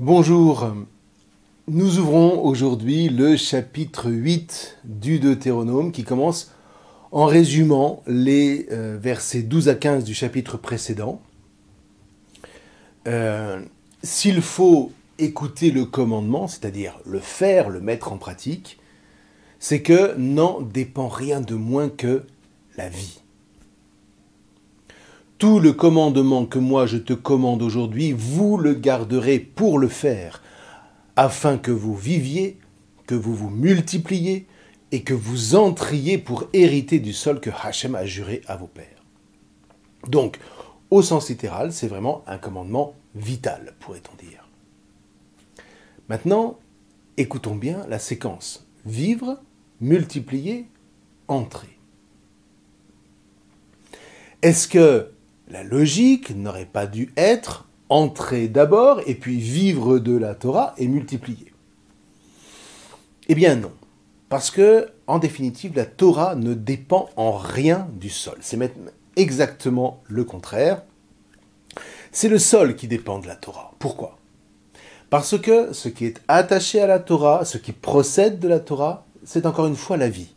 Bonjour, nous ouvrons aujourd'hui le chapitre 8 du Deutéronome qui commence en résumant les versets 12 à 15 du chapitre précédent. S'il faut écouter le commandement, c'est-à-dire le faire, le mettre en pratique, c'est que n'en dépend rien de moins que la vie. Tout le commandement que moi je te commande aujourd'hui, vous le garderez pour le faire, afin que vous viviez, que vous vous multipliez et que vous entriez pour hériter du sol que Hachem a juré à vos pères. Donc, au sens littéral, c'est vraiment un commandement vital, pourrait-on dire. Maintenant, écoutons bien la séquence. Vivre, multiplier, entrer. Est-ce que la logique n'aurait pas dû être entrer d'abord et puis vivre de la Torah et multiplier? Eh bien non, parce que en définitive la Torah ne dépend en rien du sol. C'est même exactement le contraire. C'est le sol qui dépend de la Torah. Pourquoi? Parce que ce qui est attaché à la Torah, ce qui procède de la Torah, c'est encore une fois la vie.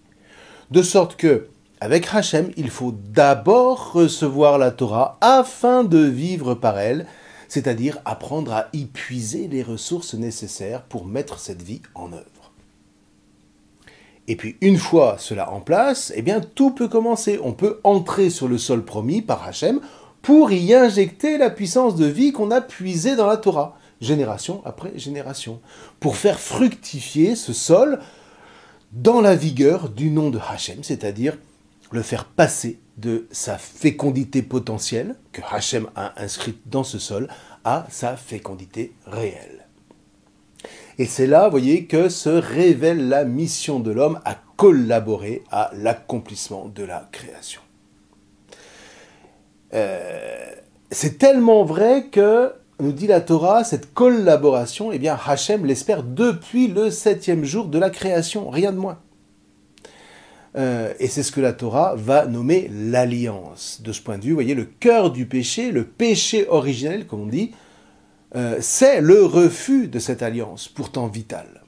De sorte que avec Hachem, il faut d'abord recevoir la Torah afin de vivre par elle, c'est-à-dire apprendre à y puiser les ressources nécessaires pour mettre cette vie en œuvre. Et puis une fois cela en place, eh bien tout peut commencer. On peut entrer sur le sol promis par Hachem pour y injecter la puissance de vie qu'on a puisée dans la Torah, génération après génération, pour faire fructifier ce sol dans la vigueur du nom de Hachem, c'est-à-dire le faire passer de sa fécondité potentielle, que Hachem a inscrite dans ce sol, à sa fécondité réelle. Et c'est là, vous voyez, que se révèle la mission de l'homme à collaborer à l'accomplissement de la création. C'est tellement vrai que, nous dit la Torah, cette collaboration, eh bien Hachem l'espère depuis le 7e jour de la création, rien de moins. Et c'est ce que la Torah va nommer l'alliance. De ce point de vue, vous voyez, le cœur du péché, le péché originel, comme on dit, c'est le refus de cette alliance, pourtant vitale.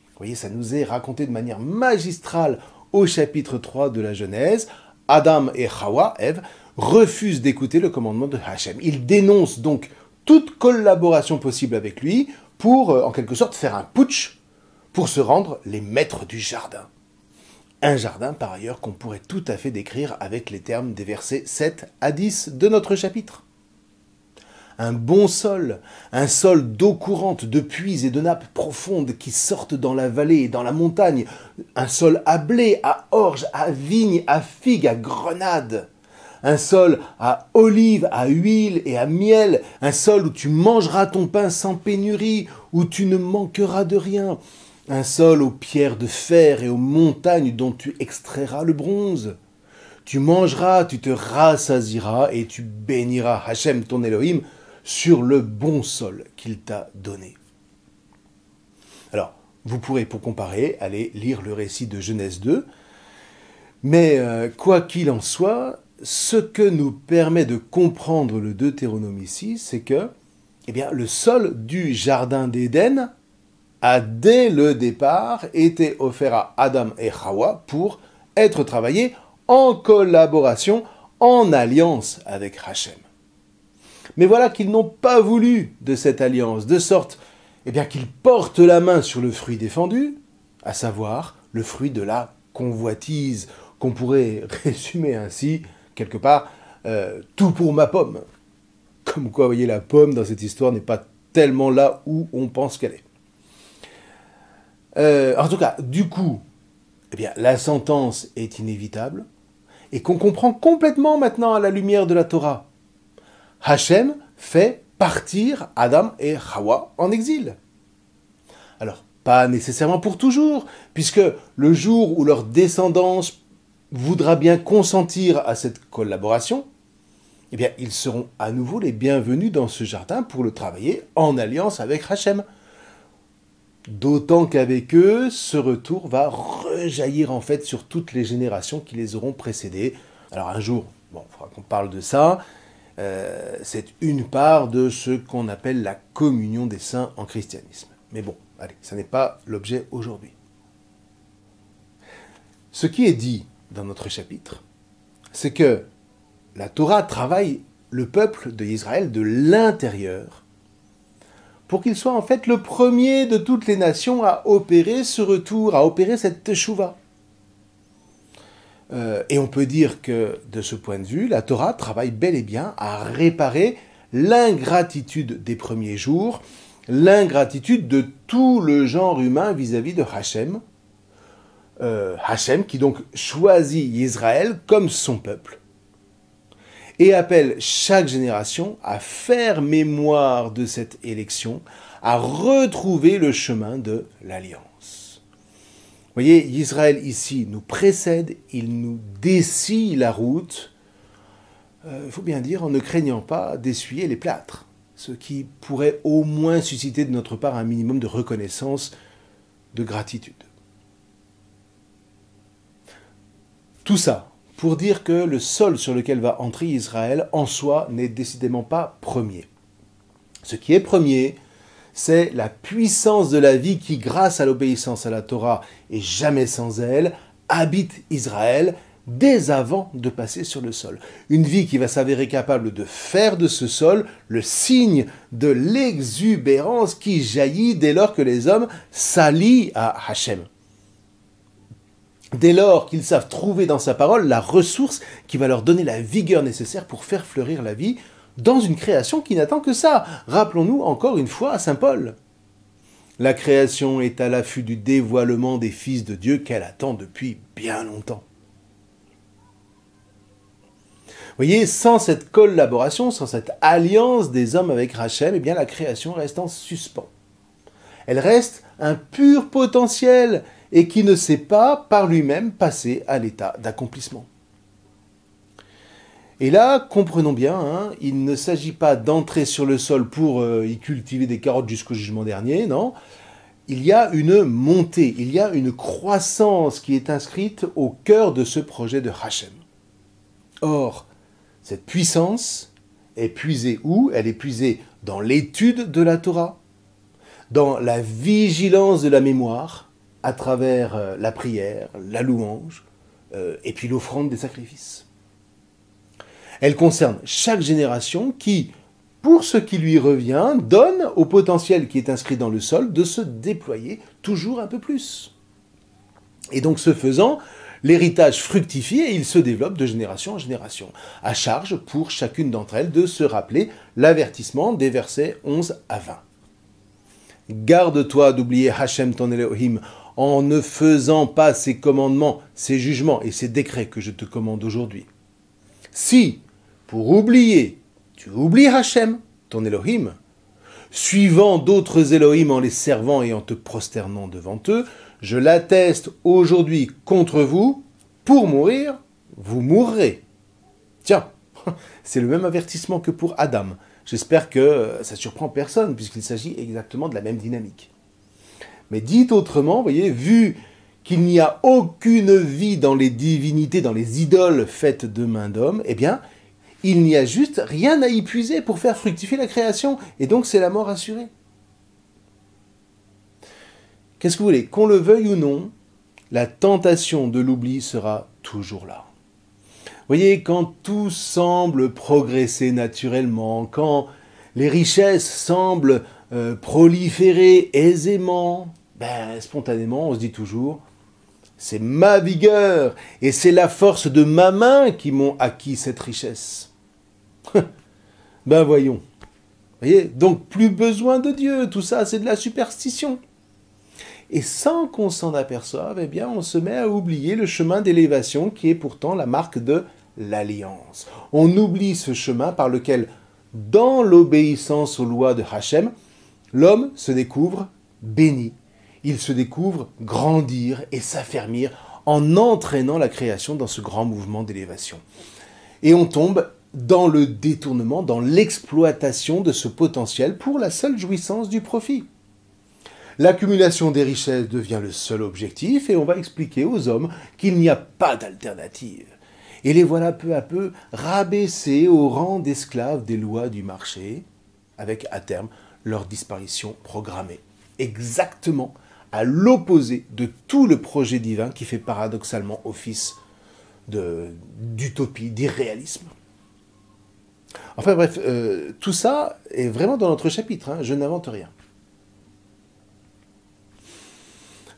Vous voyez, ça nous est raconté de manière magistrale au chapitre 3 de la Genèse. Adam et Hawa, Ève, refusent d'écouter le commandement de Hachem. Ils dénoncent donc toute collaboration possible avec lui pour, en quelque sorte, faire un putsch pour se rendre les maîtres du jardin. Un jardin, par ailleurs, qu'on pourrait tout à fait décrire avec les termes des versets 7 à 10 de notre chapitre. Un bon sol, un sol d'eau courante, de puits et de nappes profondes qui sortent dans la vallée et dans la montagne, un sol à blé, à orge, à vigne, à figue, à grenade, un sol à olive, à huile et à miel, un sol où tu mangeras ton pain sans pénurie, où tu ne manqueras de rien, un sol aux pierres de fer et aux montagnes dont tu extrairas le bronze. Tu mangeras, tu te rassasieras et tu béniras Hachem ton Elohim sur le bon sol qu'il t'a donné. Alors, vous pourrez pour comparer aller lire le récit de Genèse 2, mais quoi qu'il en soit, ce que nous permet de comprendre le Deutéronome ici, c'est que eh bien, le sol du jardin d'Éden a dès le départ été offert à Adam et Hawa pour être travaillé en collaboration, en alliance avec Hachem. Mais voilà qu'ils n'ont pas voulu de cette alliance, de sorte eh bien, qu'ils portent la main sur le fruit défendu, à savoir le fruit de la convoitise, qu'on pourrait résumer ainsi, quelque part, tout pour ma pomme. Comme quoi, vous voyez, la pomme dans cette histoire n'est pas tellement là où on pense qu'elle est. En tout cas, du coup, eh bien, la sentence est inévitable et qu'on comprend complètement maintenant à la lumière de la Torah. Hachem fait partir Adam et Hawa en exil. Alors, pas nécessairement pour toujours, puisque le jour où leur descendance voudra bien consentir à cette collaboration, eh bien, ils seront à nouveau les bienvenus dans ce jardin pour le travailler en alliance avec Hachem. D'autant qu'avec eux, ce retour va rejaillir en fait sur toutes les générations qui les auront précédés. Alors un jour, bon, il faudra qu'on parle de ça, C'est une part de ce qu'on appelle la communion des saints en christianisme. Mais bon, allez, ça n'est pas l'objet aujourd'hui. Ce qui est dit dans notre chapitre, c'est que la Torah travaille le peuple d'Israël de l'intérieur pour qu'il soit en fait le premier de toutes les nations à opérer ce retour, à opérer cette teshuva. Et on peut dire que, de ce point de vue, la Torah travaille bel et bien à réparer l'ingratitude des premiers jours, l'ingratitude de tout le genre humain vis-à-vis de Hachem. Hachem qui donc choisit Israël comme son peuple et appelle chaque génération à faire mémoire de cette élection, à retrouver le chemin de l'alliance. Vous voyez, Israël ici nous précède, il nous dessille la route, il faut bien dire, en ne craignant pas d'essuyer les plâtres, ce qui pourrait au moins susciter de notre part un minimum de reconnaissance, de gratitude. Tout ça pour dire que le sol sur lequel va entrer Israël, en soi, n'est décidément pas premier. Ce qui est premier, c'est la puissance de la vie qui, grâce à l'obéissance à la Torah et jamais sans elle, habite Israël dès avant de passer sur le sol. Une vie qui va s'avérer capable de faire de ce sol le signe de l'exubérance qui jaillit dès lors que les hommes s'allient à Hachem. Dès lors qu'ils savent trouver dans sa parole la ressource qui va leur donner la vigueur nécessaire pour faire fleurir la vie dans une création qui n'attend que ça. Rappelons-nous encore une fois à saint Paul. La création est à l'affût du dévoilement des fils de Dieu qu'elle attend depuis bien longtemps. Vous voyez, sans cette collaboration, sans cette alliance des hommes avec Hachem, eh bien la création reste en suspens. Elle reste un pur potentiel et qui ne sait pas par lui-même passer à l'état d'accomplissement. Et là, comprenons bien, il ne s'agit pas d'entrer sur le sol pour y cultiver des carottes jusqu'au jugement dernier, non. Il y a une montée, il y a une croissance qui est inscrite au cœur de ce projet de Hachem. Or, cette puissance est puisée où? Elle est puisée dans l'étude de la Torah, dans la vigilance de la mémoire, à travers la prière, la louange, et puis l'offrande des sacrifices. Elle concerne chaque génération qui, pour ce qui lui revient, donne au potentiel qui est inscrit dans le sol de se déployer toujours un peu plus. Et donc, ce faisant, l'héritage fructifie et il se développe de génération en génération, à charge pour chacune d'entre elles de se rappeler l'avertissement des versets 11 à 20. Garde-toi d'oublier Hachem ton Elohim en ne faisant pas ses commandements, ses jugements et ses décrets que je te commande aujourd'hui. Si, pour oublier, tu oublies Hachem, ton Elohim, suivant d'autres Elohim en les servant et en te prosternant devant eux, je l'atteste aujourd'hui contre vous, pour mourir, vous mourrez. Tiens, c'est le même avertissement que pour Adam. J'espère que ça ne surprend personne, puisqu'il s'agit exactement de la même dynamique. Mais dit autrement, vous voyez, vu qu'il n'y a aucune vie dans les divinités, dans les idoles faites de main d'homme, eh bien, il n'y a juste rien à y puiser pour faire fructifier la création, et donc c'est la mort assurée. Qu'est-ce que vous voulez? Qu'on le veuille ou non, la tentation de l'oubli sera toujours là. Vous voyez, quand tout semble progresser naturellement, quand les richesses semblent proliférer aisément, spontanément, on se dit toujours, c'est ma vigueur et c'est la force de ma main qui m'ont acquis cette richesse. Voyons. Vous voyez, donc plus besoin de Dieu, tout ça c'est de la superstition. Et sans qu'on s'en aperçoive, eh bien on se met à oublier le chemin d'élévation qui est pourtant la marque de l'alliance. On oublie ce chemin par lequel, dans l'obéissance aux lois de Hachem, l'homme se découvre béni. Il se découvre grandir et s'affermir en entraînant la création dans ce grand mouvement d'élévation. Et on tombe dans le détournement, dans l'exploitation de ce potentiel pour la seule jouissance du profit. L'accumulation des richesses devient le seul objectif et on va expliquer aux hommes qu'il n'y a pas d'alternative. Et les voilà peu à peu rabaissés au rang d'esclaves des lois du marché, avec à terme leur disparition programmée. Exactement à l'opposé de tout le projet divin qui fait paradoxalement office d'utopie, d'irréalisme. Enfin bref, tout ça est vraiment dans notre chapitre, hein, je n'invente rien.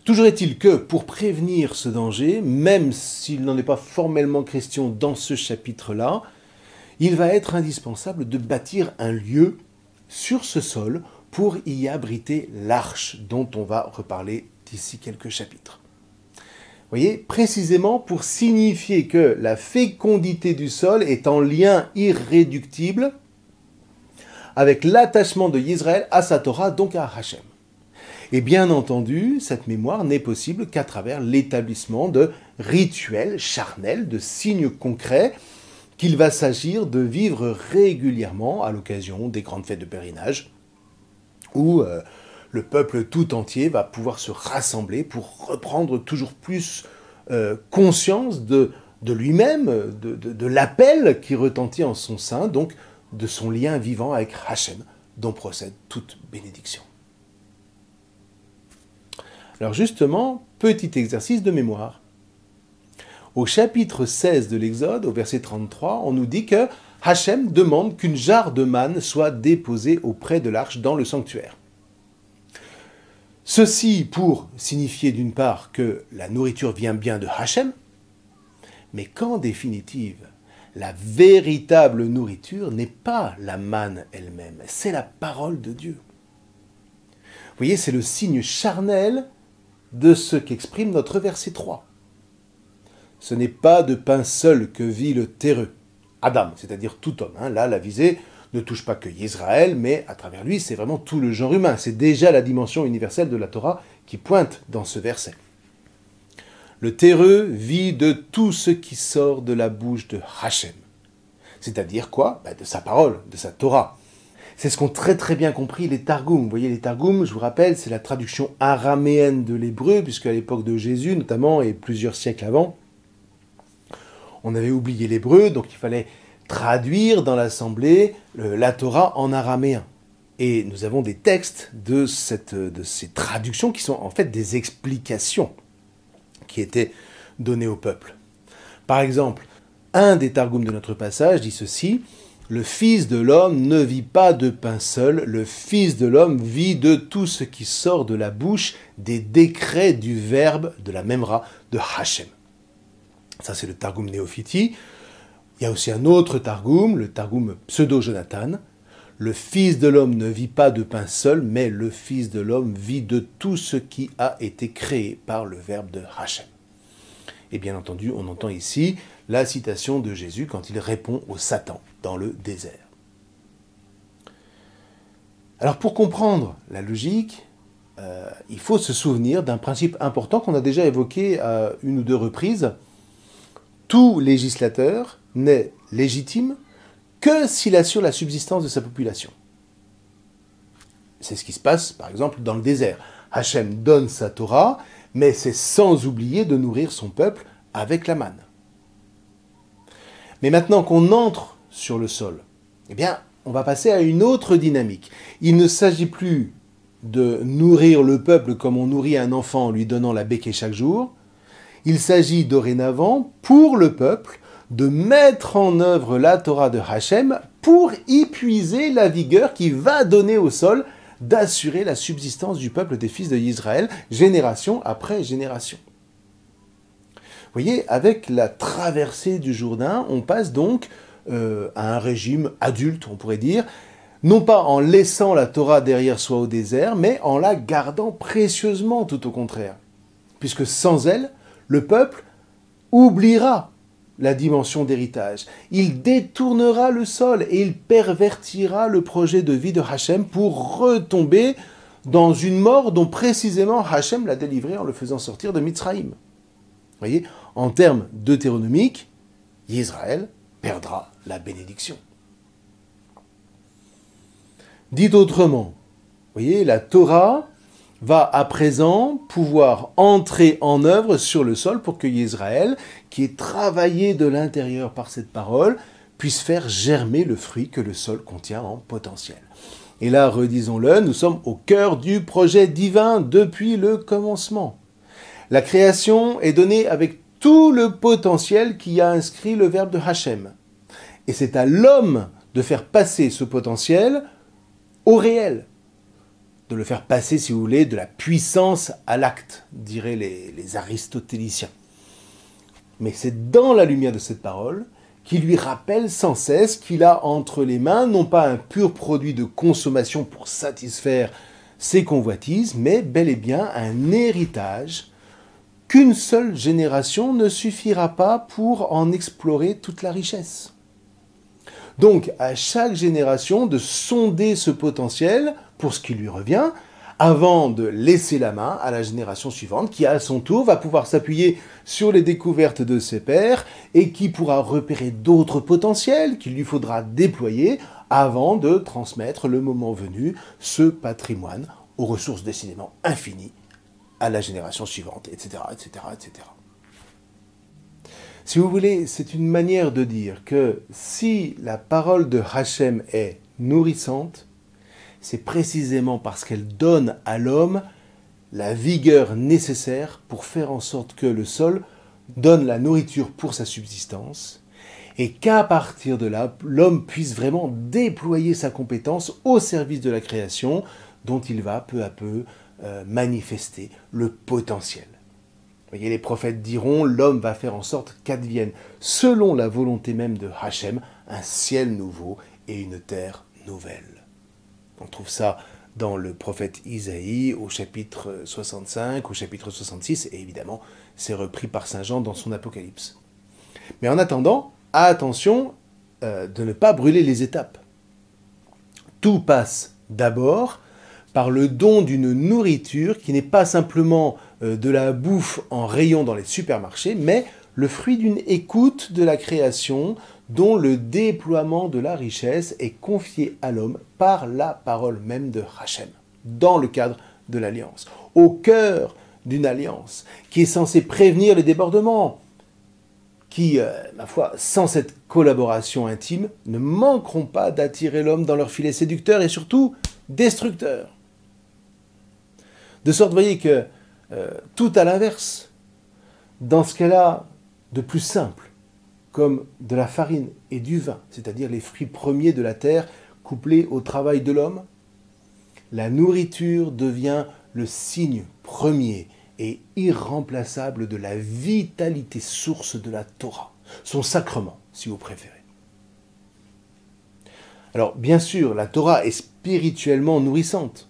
Toujours est-il que, pour prévenir ce danger, même s'il n'en est pas formellement question dans ce chapitre-là, il va être indispensable de bâtir un lieu sur ce sol pour y abriter l'arche dont on va reparler d'ici quelques chapitres. Vous voyez, précisément pour signifier que la fécondité du sol est en lien irréductible avec l'attachement de Israël à sa Torah, donc à Hachem. Et bien entendu, cette mémoire n'est possible qu'à travers l'établissement de rituels charnels, de signes concrets qu'il va s'agir de vivre régulièrement à l'occasion des grandes fêtes de pèlerinage, où le peuple tout entier va pouvoir se rassembler pour reprendre toujours plus conscience de lui-même, de l'appel qui retentit en son sein, donc de son lien vivant avec Hachem, dont procède toute bénédiction. Alors justement, petit exercice de mémoire. Au chapitre 16 de l'Exode, au verset 33, on nous dit que Hachem demande qu'une jarre de manne soit déposée auprès de l'arche dans le sanctuaire. Ceci pour signifier d'une part que la nourriture vient bien de Hachem, mais qu'en définitive, la véritable nourriture n'est pas la manne elle-même, c'est la parole de Dieu. Vous voyez, c'est le signe charnel de ce qu'exprime notre verset 3. Ce n'est pas de pain seul que vit le terreux, Adam, c'est-à-dire tout homme. Là, la visée ne touche pas que Israël, mais à travers lui, c'est vraiment tout le genre humain. C'est déjà la dimension universelle de la Torah qui pointe dans ce verset. Le terreux vit de tout ce qui sort de la bouche de Hachem. C'est-à-dire quoi ? De sa parole, de sa Torah. C'est ce qu'ont très très bien compris les Targums. Vous voyez, les Targums, je vous rappelle, c'est la traduction araméenne de l'hébreu, puisque à l'époque de Jésus, notamment, et plusieurs siècles avant, on avait oublié l'hébreu, donc il fallait traduire dans l'assemblée la Torah en araméen. Et nous avons des textes de ces traductions qui sont en fait des explications qui étaient données au peuple. Par exemple, un des Targums de notre passage dit ceci: le Fils de l'homme ne vit pas de pain seul, le Fils de l'homme vit de tout ce qui sort de la bouche des décrets du Verbe, de la Memra, de Hachem. Ça, c'est le Targum Néophiti. Il y a aussi un autre Targum, le Targum Pseudo-Jonathan. Le Fils de l'homme ne vit pas de pain seul, mais le Fils de l'homme vit de tout ce qui a été créé par le Verbe de Hachem. Et bien entendu, on entend ici la citation de Jésus quand il répond au Satan dans le désert. Alors pour comprendre la logique, il faut se souvenir d'un principe important qu'on a déjà évoqué à une ou deux reprises. Tout législateur n'est légitime que s'il assure la subsistance de sa population. C'est ce qui se passe, par exemple, dans le désert. Hachem donne sa Torah, mais c'est sans oublier de nourrir son peuple avec la manne. Mais maintenant qu'on entre sur le sol, eh bien, on va passer à une autre dynamique. Il ne s'agit plus de nourrir le peuple comme on nourrit un enfant en lui donnant la béquée chaque jour. Il s'agit dorénavant, pour le peuple, de mettre en œuvre la Torah de Hachem pour y puiser la vigueur qui va donner au sol d'assurer la subsistance du peuple des fils d'Israël, génération après génération. Vous voyez, avec la traversée du Jourdain, on passe donc à un régime adulte, on pourrait dire, non pas en laissant la Torah derrière soi au désert, mais en la gardant précieusement, tout au contraire. Puisque sans elle, le peuple oubliera la dimension d'héritage. Il détournera le sol et il pervertira le projet de vie de Hachem pour retomber dans une mort dont précisément Hachem l'a délivré en le faisant sortir de Mitzraïm. Vous voyez, en termes deutéronomiques, Israël perdra la bénédiction. Dit autrement, vous voyez, la Torah va à présent pouvoir entrer en œuvre sur le sol pour que Israël, qui est travaillé de l'intérieur par cette parole, puisse faire germer le fruit que le sol contient en potentiel. Et là, redisons-le, nous sommes au cœur du projet divin depuis le commencement. La création est donnée avec tout le potentiel qui a inscrit le verbe de Hachem. Et c'est à l'homme de faire passer ce potentiel au réel. De le faire passer, si vous voulez, de la puissance à l'acte, diraient les aristotéliciens. Mais c'est dans la lumière de cette parole qui lui rappelle sans cesse qu'il a entre les mains non pas un pur produit de consommation pour satisfaire ses convoitises, mais bel et bien un héritage qu'une seule génération ne suffira pas pour en explorer toute la richesse. Donc, à chaque génération de sonder ce potentiel pour ce qui lui revient, avant de laisser la main à la génération suivante, qui à son tour va pouvoir s'appuyer sur les découvertes de ses pairs et qui pourra repérer d'autres potentiels qu'il lui faudra déployer avant de transmettre le moment venu ce patrimoine aux ressources décidément infinies à la génération suivante, etc., etc., etc. Si vous voulez, c'est une manière de dire que si la parole de Hachem est nourrissante, c'est précisément parce qu'elle donne à l'homme la vigueur nécessaire pour faire en sorte que le sol donne la nourriture pour sa subsistance et qu'à partir de là, l'homme puisse vraiment déployer sa compétence au service de la création dont il va peu à peu manifester le potentiel. Vous voyez, les prophètes diront, l'homme va faire en sorte qu'advienne, selon la volonté même de Hachem, un ciel nouveau et une terre nouvelle. On trouve ça dans le prophète Isaïe au chapitre 65, au chapitre 66, et évidemment, c'est repris par Saint Jean dans son Apocalypse. Mais en attendant, attention de ne pas brûler les étapes. Tout passe d'abord par le don d'une nourriture qui n'est pas simplement de la bouffe en rayon dans les supermarchés, mais le fruit d'une écoute de la création dont le déploiement de la richesse est confié à l'homme par la parole même de Hachem, dans le cadre de l'alliance, au cœur d'une alliance qui est censée prévenir les débordements, qui, ma foi, sans cette collaboration intime, ne manqueront pas d'attirer l'homme dans leur filet séducteur et surtout destructeur. De sorte, vous voyez, que tout à l'inverse, dans ce cas-là de plus simple, comme de la farine et du vin, c'est-à-dire les fruits premiers de la terre couplés au travail de l'homme, la nourriture devient le signe premier et irremplaçable de la vitalité source de la Torah, son sacrement, si vous préférez. Alors, bien sûr, la Torah est spirituellement nourrissante.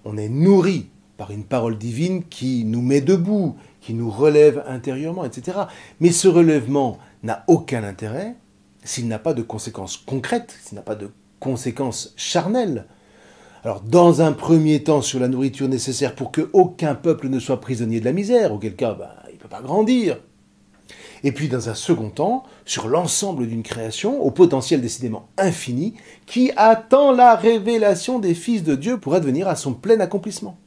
On est nourri par une parole divine qui nous met debout, qui nous relève intérieurement, etc. Mais ce relèvement n'a aucun intérêt s'il n'a pas de conséquences concrètes, s'il n'a pas de conséquences charnelles. Alors, dans un premier temps, sur la nourriture nécessaire pour qu'aucun peuple ne soit prisonnier de la misère, auquel cas, il ne peut pas grandir. Et puis, dans un second temps, sur l'ensemble d'une création, au potentiel décidément infini, qui attend la révélation des fils de Dieu pour advenir à son plein accomplissement.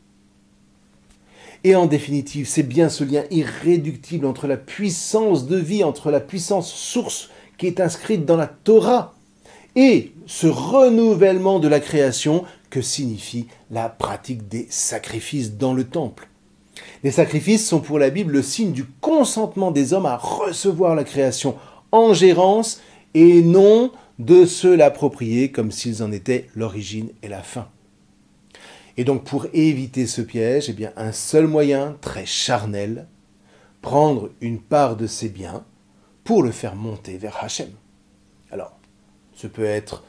Et en définitive, c'est bien ce lien irréductible entre la puissance de vie, entre la puissance source qui est inscrite dans la Torah, et ce renouvellement de la création que signifie la pratique des sacrifices dans le temple. Les sacrifices sont pour la Bible le signe du consentement des hommes à recevoir la création en gérance et non de se l'approprier comme s'ils en étaient l'origine et la fin. Et donc pour éviter ce piège, un seul moyen très charnel, prendre une part de ses biens pour le faire monter vers Hachem. Alors, ce peut être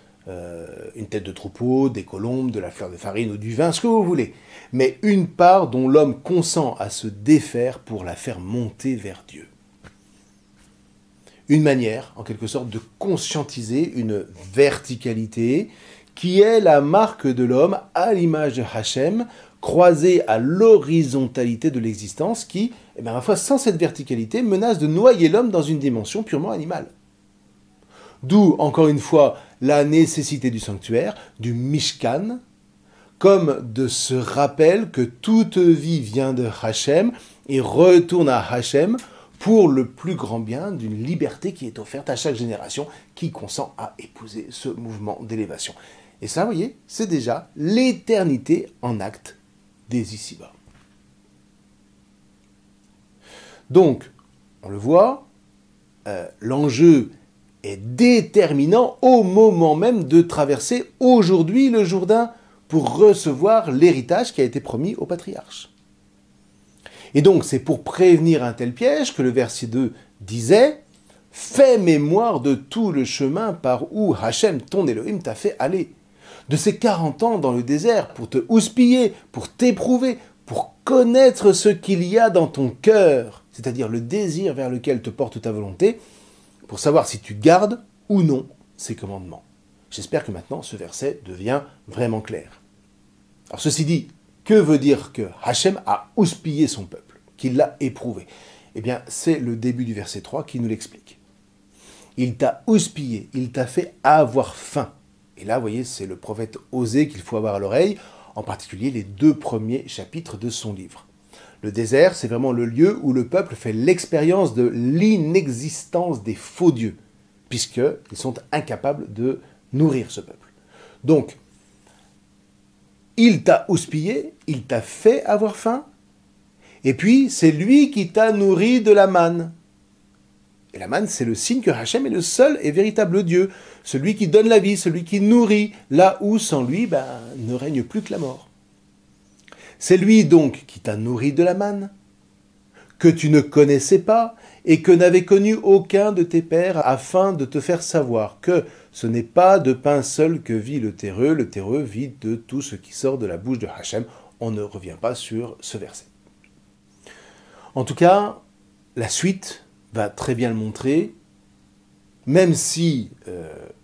une tête de troupeau, des colombes, de la fleur de farine ou du vin, ce que vous voulez, mais une part dont l'homme consent à se défaire pour la faire monter vers Dieu. Une manière, en quelque sorte, de conscientiser une verticalité qui est la marque de l'homme à l'image de Hachem, croisée à l'horizontalité de l'existence qui, ma foi, sans cette verticalité, menace de noyer l'homme dans une dimension purement animale. D'où, encore une fois, la nécessité du sanctuaire, du Mishkan, comme de ce rappel que toute vie vient de Hachem et retourne à Hachem pour le plus grand bien d'une liberté qui est offerte à chaque génération qui consent à épouser ce mouvement d'élévation. Et ça, vous voyez, c'est déjà l'éternité en acte des ici-bas. Donc, on le voit, l'enjeu est déterminant au moment même de traverser aujourd'hui le Jourdain pour recevoir l'héritage qui a été promis au patriarche. Et donc, c'est pour prévenir un tel piège que le verset 2 disait « Fais mémoire de tout le chemin par où Hachem, ton Elohim, t'a fait aller. De ces 40 ans dans le désert pour te houspiller, pour t'éprouver, pour connaître ce qu'il y a dans ton cœur, c'est-à-dire le désir vers lequel te porte ta volonté, pour savoir si tu gardes ou non ces commandements. » J'espère que maintenant ce verset devient vraiment clair. Alors ceci dit, que veut dire que Hachem a houspillé son peuple, qu'il l'a éprouvé? Eh bien, c'est le début du verset 3 qui nous l'explique. Il t'a houspillé, il t'a fait avoir faim. Et là, vous voyez, c'est le prophète Osée qu'il faut avoir à l'oreille, en particulier les 2 premiers chapitres de son livre. Le désert, c'est vraiment le lieu où le peuple fait l'expérience de l'inexistence des faux dieux, puisqu'ils sont incapables de nourrir ce peuple. Donc, il t'a houspillé, il t'a fait avoir faim, et puis c'est lui qui t'a nourri de la manne. Et la manne, c'est le signe que Hachem est le seul et véritable Dieu, celui qui donne la vie, celui qui nourrit, là où sans lui, ne règne plus que la mort. C'est lui donc qui t'a nourri de la manne, que tu ne connaissais pas et que n'avait connu aucun de tes pères, afin de te faire savoir que ce n'est pas de pain seul que vit le terreux vit de tout ce qui sort de la bouche de Hachem. On ne revient pas sur ce verset. En tout cas, la suite va très bien le montrer, même si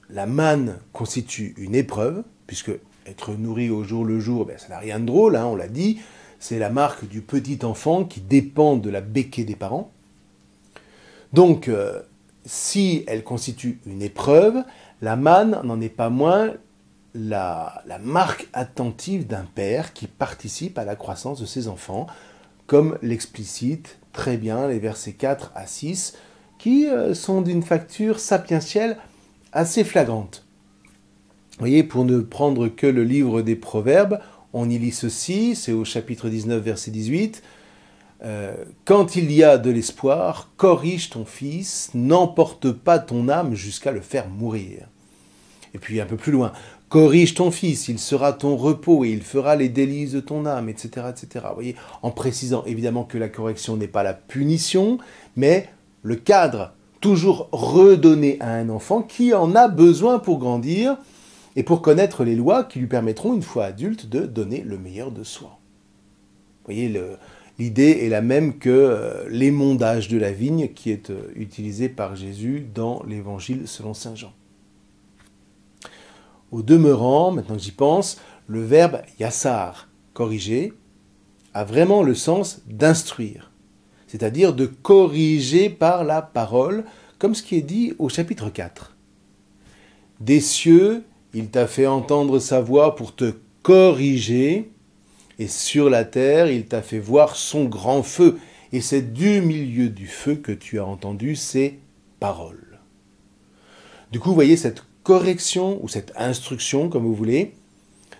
la manne constitue une épreuve, puisque être nourri au jour le jour, ça n'a rien de drôle, on l'a dit, c'est la marque du petit enfant qui dépend de la béquée des parents. Donc, si elle constitue une épreuve, la manne n'en est pas moins la marque attentive d'un père qui participe à la croissance de ses enfants, comme l'explicitent très bien les versets 4 à 6, qui sont d'une facture sapientielle assez flagrante. Vous voyez, pour ne prendre que le livre des Proverbes, on y lit ceci, c'est au chapitre 19, verset 18, « Quand il y a de l'espoir, corrige ton fils, n'emporte pas ton âme jusqu'à le faire mourir. » Et puis un peu plus loin, « Corrige ton fils, il sera ton repos et il fera les délices de ton âme, etc. etc. » Vous voyez, en précisant évidemment que la correction n'est pas la punition, mais le cadre toujours redonné à un enfant qui en a besoin pour grandir et pour connaître les lois qui lui permettront, une fois adulte, de donner le meilleur de soi. Vous voyez, l'idée est la même que l'émondage de la vigne qui est utilisé par Jésus dans l'Évangile selon saint Jean. Au demeurant, maintenant que j'y pense, le verbe yassar, corriger, a vraiment le sens d'instruire, c'est-à-dire de corriger par la parole, comme ce qui est dit au chapitre 4. Des cieux, il t'a fait entendre sa voix pour te corriger, et sur la terre, il t'a fait voir son grand feu, et c'est du milieu du feu que tu as entendu ces paroles. Du coup, vous voyez cette correction, ou cette instruction, comme vous voulez,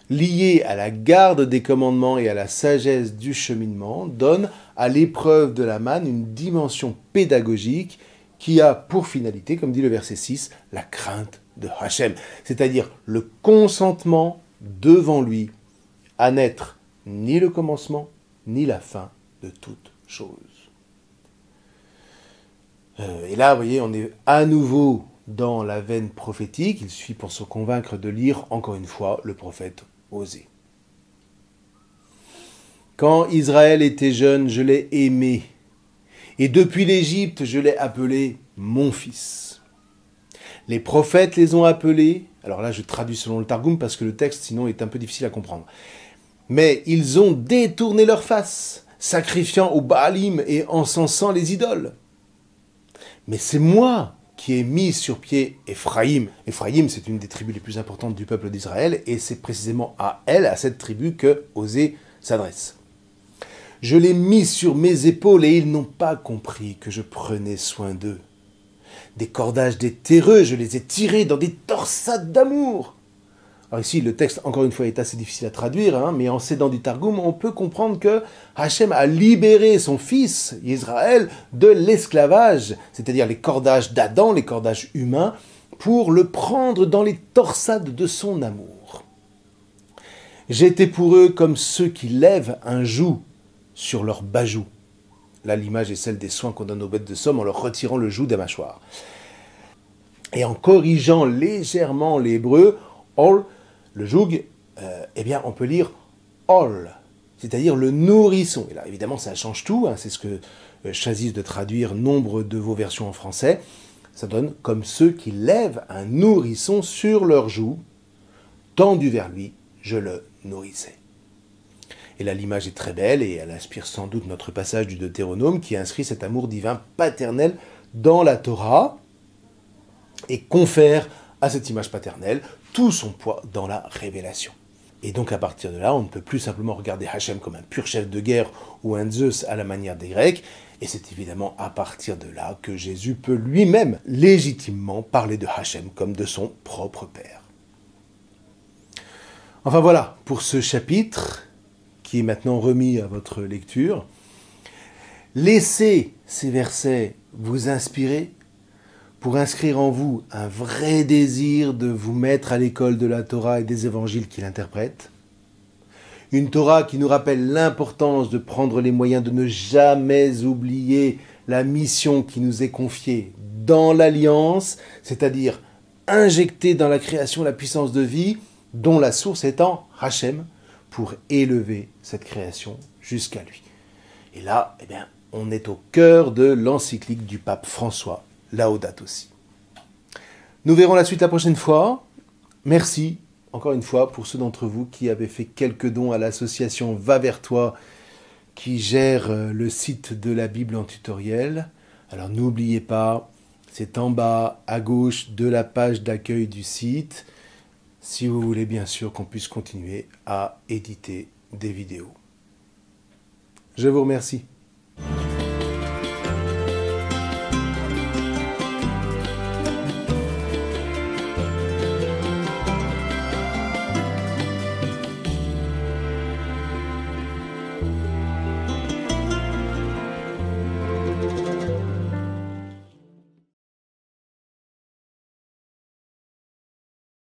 liée à la garde des commandements et à la sagesse du cheminement, donne à l'épreuve de la manne une dimension pédagogique qui a pour finalité, comme dit le verset 6, la crainte de Hachem, c'est-à-dire le consentement devant lui à n'être ni le commencement, ni la fin de toute chose. Et là, vous voyez, on est à nouveau dans la veine prophétique. Il suffit pour se convaincre de lire, encore une fois, le prophète Osée. Quand Israël était jeune, je l'ai aimé, et depuis l'Égypte, je l'ai appelé mon fils. Les prophètes les ont appelés, alors là je traduis selon le Targum parce que le texte sinon est un peu difficile à comprendre, mais ils ont détourné leur face, sacrifiant au Baalim et encensant les idoles. Mais c'est moi qui est mis sur pied Éphraïm. Éphraïm, c'est une des tribus les plus importantes du peuple d'Israël, et c'est précisément à elle, à cette tribu, que Osée s'adresse. Je l'ai mis sur mes épaules et ils n'ont pas compris que je prenais soin d'eux. Des cordages des terreux, je les ai tirés dans des torsades d'amour. Alors ici, le texte, encore une fois, est assez difficile à traduire, mais en s'aidant du Targum, on peut comprendre que Hachem a libéré son fils, Israël, de l'esclavage, c'est-à-dire les cordages d'Adam, les cordages humains, pour le prendre dans les torsades de son amour. J'étais pour eux comme ceux qui lèvent un joug sur leur bajou. Là, l'image est celle des soins qu'on donne aux bêtes de somme en leur retirant le joug des mâchoires. Et en corrigeant légèrement l'hébreu, ol, le joug, on peut lire ol, c'est-à-dire le nourrisson. Et là, évidemment, ça change tout, c'est ce que choisissent de traduire nombre de vos versions en français. Ça donne comme ceux qui lèvent un nourrisson sur leur joug, tendu vers lui, je le nourrissais. Et là, l'image est très belle et elle inspire sans doute notre passage du Deutéronome qui inscrit cet amour divin paternel dans la Torah et confère à cette image paternelle tout son poids dans la révélation. Et donc à partir de là, on ne peut plus simplement regarder Hachem comme un pur chef de guerre ou un Zeus à la manière des Grecs, et c'est évidemment à partir de là que Jésus peut lui-même légitimement parler de Hachem comme de son propre Père. Enfin voilà, pour ce chapitre, qui est maintenant remis à votre lecture, laissez ces versets vous inspirer pour inscrire en vous un vrai désir de vous mettre à l'école de la Torah et des évangiles qui l'interprètent. Une Torah qui nous rappelle l'importance de prendre les moyens de ne jamais oublier la mission qui nous est confiée dans l'Alliance, c'est-à-dire injecter dans la création la puissance de vie, dont la source étant Hachem, pour élever cette création jusqu'à lui. Et là, on est au cœur de l'encyclique du pape François, Laudato Si. Nous verrons la suite la prochaine fois. Merci, encore une fois, pour ceux d'entre vous qui avaient fait quelques dons à l'association Va vers toi, qui gère le site de la Bible en tutoriel. Alors n'oubliez pas, c'est en bas à gauche de la page d'accueil du site, si vous voulez bien sûr qu'on puisse continuer à éditer des vidéos. Je vous remercie.